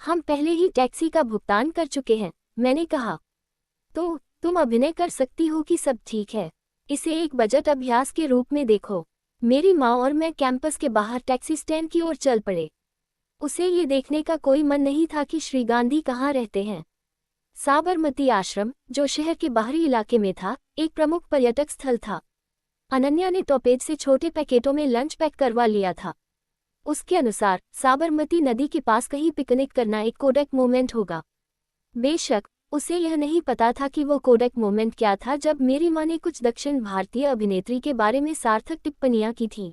हम पहले ही टैक्सी का भुगतान कर चुके हैं, मैंने कहा। तो तुम अभिनय कर सकती हो कि सब ठीक है। इसे एक बजट अभ्यास के रूप में देखो। मेरी माँ और मैं कैंपस के बाहर टैक्सी स्टैंड की ओर चल पड़े। उसे ये देखने का कोई मन नहीं था कि श्री गांधी कहाँ रहते हैं। साबरमती आश्रम, जो शहर के बाहरी इलाके में था, एक प्रमुख पर्यटक स्थल था। अनन्या ने टॉपेज से छोटे पैकेटों में लंच पैक करवा लिया था। उसके अनुसार साबरमती नदी के पास कहीं पिकनिक करना एक कोडक मोमेंट होगा। बेशक उसे यह नहीं पता था कि वो कोडक मोमेंट क्या था जब मेरी माँ ने कुछ दक्षिण भारतीय अभिनेत्री के बारे में सार्थक टिप्पणियां की थीं।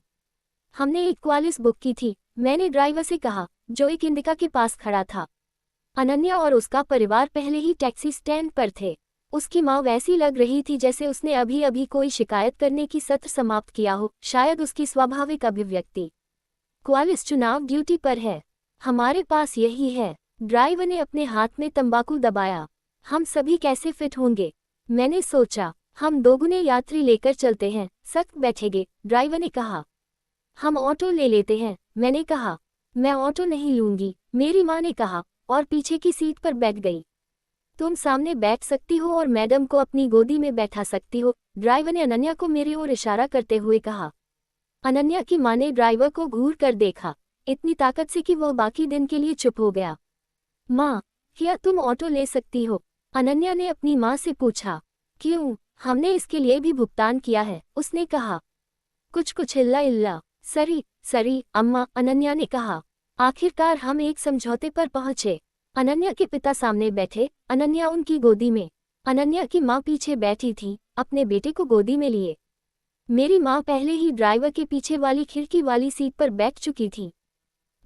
हमने एक क्वालिस बुक की थी, मैंने ड्राइवर से कहा, जो एक इंडिका के पास खड़ा था। अनन्या और उसका परिवार पहले ही टैक्सी स्टैंड पर थे। उसकी माँ वैसी लग रही थी जैसे उसने अभी अभी कोई शिकायत करने की सत्र समाप्त किया हो, शायद उसकी स्वाभाविक अभिव्यक्ति। क्वालिस चुनाव ड्यूटी पर है। हमारे पास यही है। ड्राइवर ने अपने हाथ में तंबाकू दबाया। हम सभी कैसे फिट होंगे? मैंने सोचा, हम दोगुने यात्री लेकर चलते हैं, सख्त बैठेंगे, ड्राइवर ने कहा। हम ऑटो ले लेते हैं, मैंने कहा। मैं ऑटो नहीं लूंगी, मेरी माँ ने कहा, और पीछे की सीट पर बैठ गई। तुम सामने बैठ सकती हो और मैडम को अपनी गोदी में बैठा सकती हो, ड्राइवर ने अनन्या को मेरी ओर इशारा करते हुए कहा। अनन्या की माँ ने ड्राइवर को घूर कर देखा, इतनी ताकत से कि वह बाकी दिन के लिए चुप हो गया। माँ, क्या तुम ऑटो ले सकती हो? अनन्या ने अपनी माँ से पूछा। क्यों, हमने इसके लिए भी भुगतान किया है, उसने कहा। कुछ इल्ला इल्ला। सरी अम्मा, अनन्या ने कहा। आखिरकार हम एक समझौते पर पहुंचे। अनन्या के पिता सामने बैठे, अनन्या उनकी गोदी में। अनन्या की माँ पीछे बैठी थी, अपने बेटे को गोदी में लिए। मेरी माँ पहले ही ड्राइवर के पीछे वाली खिड़की वाली सीट पर बैठ चुकी थी।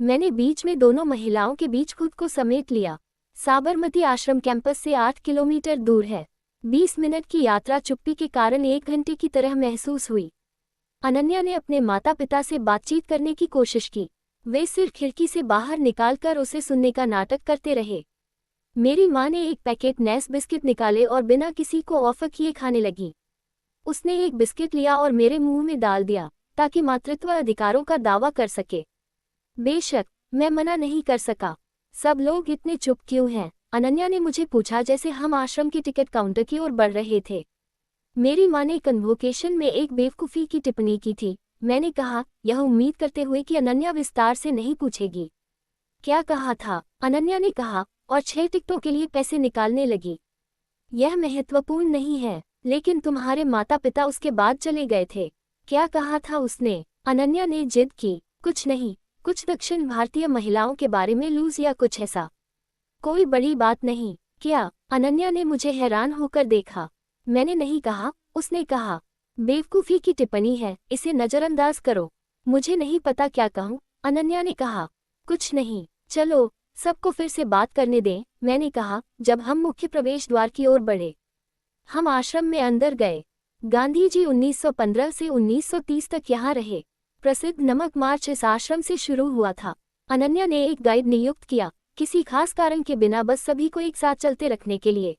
मैंने बीच में दोनों महिलाओं के बीच खुद को समेट लिया। साबरमती आश्रम कैंपस से 8 किलोमीटर दूर है। 20 मिनट की यात्रा चुप्पी के कारण 1 घंटे की तरह महसूस हुई। अनन्या ने अपने माता पिता से बातचीत करने की कोशिश की। वे सिर खिड़की से बाहर निकालकर उसे सुनने का नाटक करते रहे। मेरी माँ ने एक पैकेट नेस बिस्किट निकाले और बिना किसी को ऑफर किए खाने लगी। उसने एक बिस्किट लिया और मेरे मुंह में डाल दिया, ताकि मातृत्व अधिकारों का दावा कर सके। बेशक मैं मना नहीं कर सका। सब लोग इतने चुप क्यों हैं? अनन्या ने मुझे पूछा जैसे हम आश्रम के टिकट काउंटर की ओर बढ़ रहे थे। मेरी माँ ने कन्वोकेशन में एक बेवकूफ़ी की टिप्पणी की थी, मैंने कहा, यह उम्मीद करते हुए कि अनन्या विस्तार से नहीं पूछेगी। क्या कहा था? अनन्या ने कहा, और 6 टिकटों के लिए पैसे निकालने लगी। यह महत्वपूर्ण नहीं है, लेकिन तुम्हारे माता पिता उसके बाद चले गए थे। क्या कहा था उसने? अनन्या ने जिद की। कुछ नहीं, कुछ दक्षिण भारतीय महिलाओं के बारे में लूज या कुछ ऐसा। कोई बड़ी बात नहीं। क्या? अनन्या ने मुझे हैरान होकर देखा। मैंने नहीं कहा, उसने कहा। बेवकूफ़ी की टिप्पणी है, इसे नज़रअंदाज करो। मुझे नहीं पता क्या कहूँ, अनन्या ने कहा। कुछ नहीं, चलो सबको फिर से बात करने दें, मैंने कहा, जब हम मुख्य प्रवेश द्वार की ओर बढ़े। हम आश्रम में अंदर गए। गांधी जी 1915 से 1930 तक यहाँ रहे। प्रसिद्ध नमक मार्च इस आश्रम से शुरू हुआ था। अनन्या ने एक गाइड नियुक्त किया, किसी खास कारण के बिना बस सभी को एक साथ चलते रखने के लिए।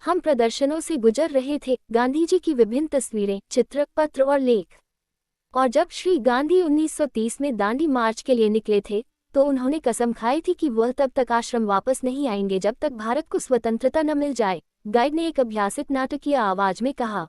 हम प्रदर्शनों से गुजर रहे थे, गांधी जी की विभिन्न तस्वीरें, चित्र, पत्र और लेख। और जब श्री गांधी 1930 में दांडी मार्च के लिए निकले थे, तो उन्होंने कसम खाई थी कि वह तब तक आश्रम वापस नहीं आएंगे जब तक भारत को स्वतंत्रता न मिल जाए, गाइड ने एक अभ्यासित नाटकीय आवाज में कहा।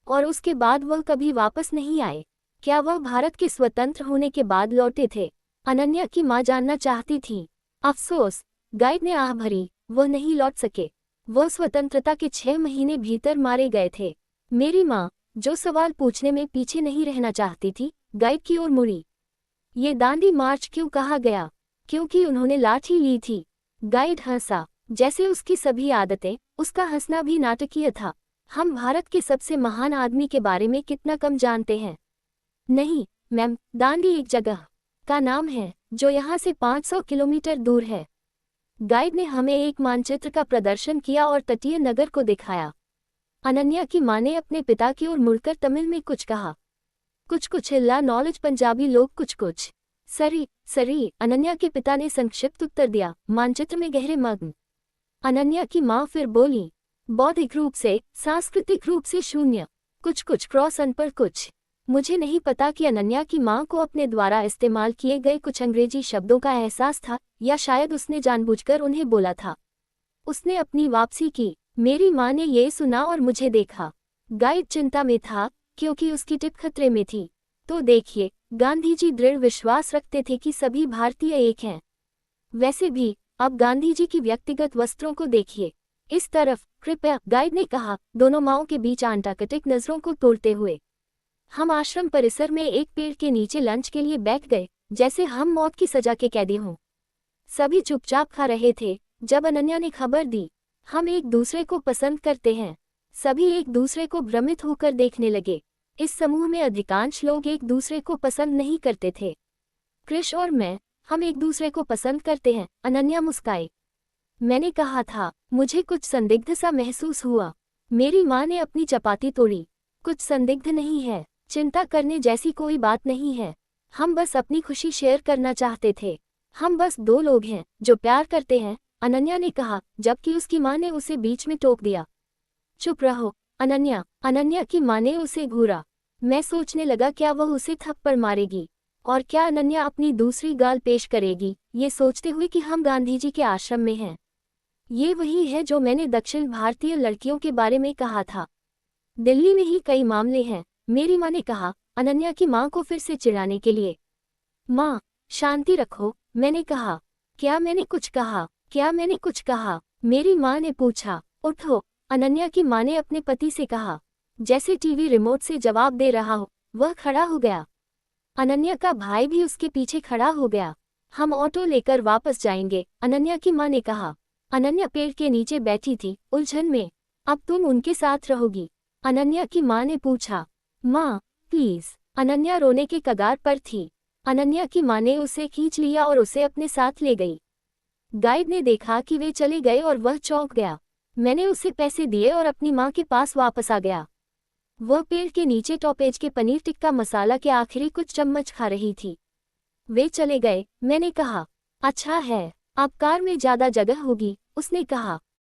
और उसके बाद वह कभी वापस नहीं आए। क्या वह भारत के स्वतंत्र होने के बाद लौटे थे? अनन्या की माँ जानना चाहती थी। अफसोस, गाइड ने आह भरी, वह नहीं लौट सके। वह स्वतंत्रता के 6 महीने भीतर मारे गए थे। मेरी माँ, जो सवाल पूछने में पीछे नहीं रहना चाहती थी, गाइड की ओर मुड़ी। ये दांडी मार्च क्यों कहा गया? क्योंकि उन्होंने लाठी ली थी। गाइड हंसा, जैसे उसकी सभी आदतें, उसका हंसना भी नाटकीय था। हम भारत के सबसे महान आदमी के बारे में कितना कम जानते हैं। नहीं मैम, दांडी एक जगह का नाम है जो यहाँ से 500 किलोमीटर दूर है। गाइड ने हमें एक मानचित्र का प्रदर्शन किया और तटीय नगर को दिखाया। अनन्या की माँ ने अपने पिता की ओर मुड़कर तमिल में कुछ कहा। कुछ हिल्ला नॉलेज पंजाबी लोग कुछ। सरी, अनन्या के पिता ने संक्षिप्त उत्तर दिया, मानचित्र में गहरे मग्न। अनन्या की माँ फिर बोली, बौद्धिक रूप से, सांस्कृतिक रूप से शून्य, कुछ क्रॉस अनपढ़ कुछ। मुझे नहीं पता कि अनन्या की माँ को अपने द्वारा इस्तेमाल किए गए कुछ अंग्रेजी शब्दों का एहसास था या शायद उसने जानबूझकर उन्हें बोला था। उसने अपनी वापसी की। मेरी माँ ने ये सुना और मुझे देखा। गाइड चिंता में था क्योंकि उसकी टिप खतरे में थी। तो देखिए, गांधी जी दृढ़ विश्वास रखते थे कि सभी भारतीय एक हैं। वैसे भी अब गांधी जी की व्यक्तिगत वस्त्रों को देखिए। इस तरफ कृपया, गाइड ने कहा, दोनों माओं के बीच आंटाकटिक नजरों को तोड़ते हुए। हम आश्रम परिसर में एक पेड़ के नीचे लंच के लिए बैठ गए, जैसे हम मौत की सजा के कैदी हों। सभी चुपचाप खा रहे थे जब अनन्या ने खबर दी, हम एक दूसरे को पसंद करते हैं। सभी एक दूसरे को भ्रमित होकर देखने लगे। इस समूह में अधिकांश लोग एक दूसरे को पसंद नहीं करते थे। कृष और मैं, हम एक दूसरे को पसंद करते हैं, अनन्या मुस्काई। मैंने कहा था, मुझे कुछ संदिग्ध सा महसूस हुआ। मेरी माँ ने अपनी चपाती तोड़ी। कुछ संदिग्ध नहीं है, चिंता करने जैसी कोई बात नहीं है। हम बस अपनी खुशी शेयर करना चाहते थे। हम बस दो लोग हैं जो प्यार करते हैं, अनन्या ने कहा, जबकि उसकी माँ ने उसे बीच में टोक दिया। चुप रहो अनन्या, अनन्या की माँ ने उसे घूरा। मैं सोचने लगा क्या वह उसे थप्पड़ मारेगी और क्या अनन्या अपनी दूसरी गाल पेश करेगी, ये सोचते हुए कि हम गांधी जी के आश्रम में हैं। ये वही है जो मैंने दक्षिण भारतीय लड़कियों के बारे में कहा था। दिल्ली में ही कई मामले हैं, मेरी माँ ने कहा, अनन्या की माँ को फिर से चिढ़ाने के लिए। माँ, शांति रखो, मैंने कहा। क्या मैंने कुछ कहा? क्या मैंने कुछ कहा? मेरी माँ ने पूछा। उठो, अनन्या की माँ ने अपने पति से कहा, जैसे टीवी रिमोट से जवाब दे रहा हो। वह खड़ा हो गया। अनन्या का भाई भी उसके पीछे खड़ा हो गया। हम ऑटो लेकर वापस जाएंगे, अनन्या की माँ ने कहा। अनन्या पेड़ के नीचे बैठी थी, उलझन में। अब तुम उनके साथ रहोगी? अनन्या की माँ ने पूछा। माँ, प्लीज। अनन्या रोने के कगार पर थी। अनन्या की माँ ने उसे खींच लिया और उसे अपने साथ ले गई। गाइड ने देखा कि वे चले गए और वह चौंक गया। मैंने उसे पैसे दिए और अपनी माँ के पास वापस आ गया। वह पेड़ के नीचे टॉपेज के पनीर टिक्का मसाला के आखिरी कुछ चम्मच खा रही थी। वे चले गए, मैंने कहा। अच्छा है, अब कार में ज्यादा जगह होगी, उसने कहा।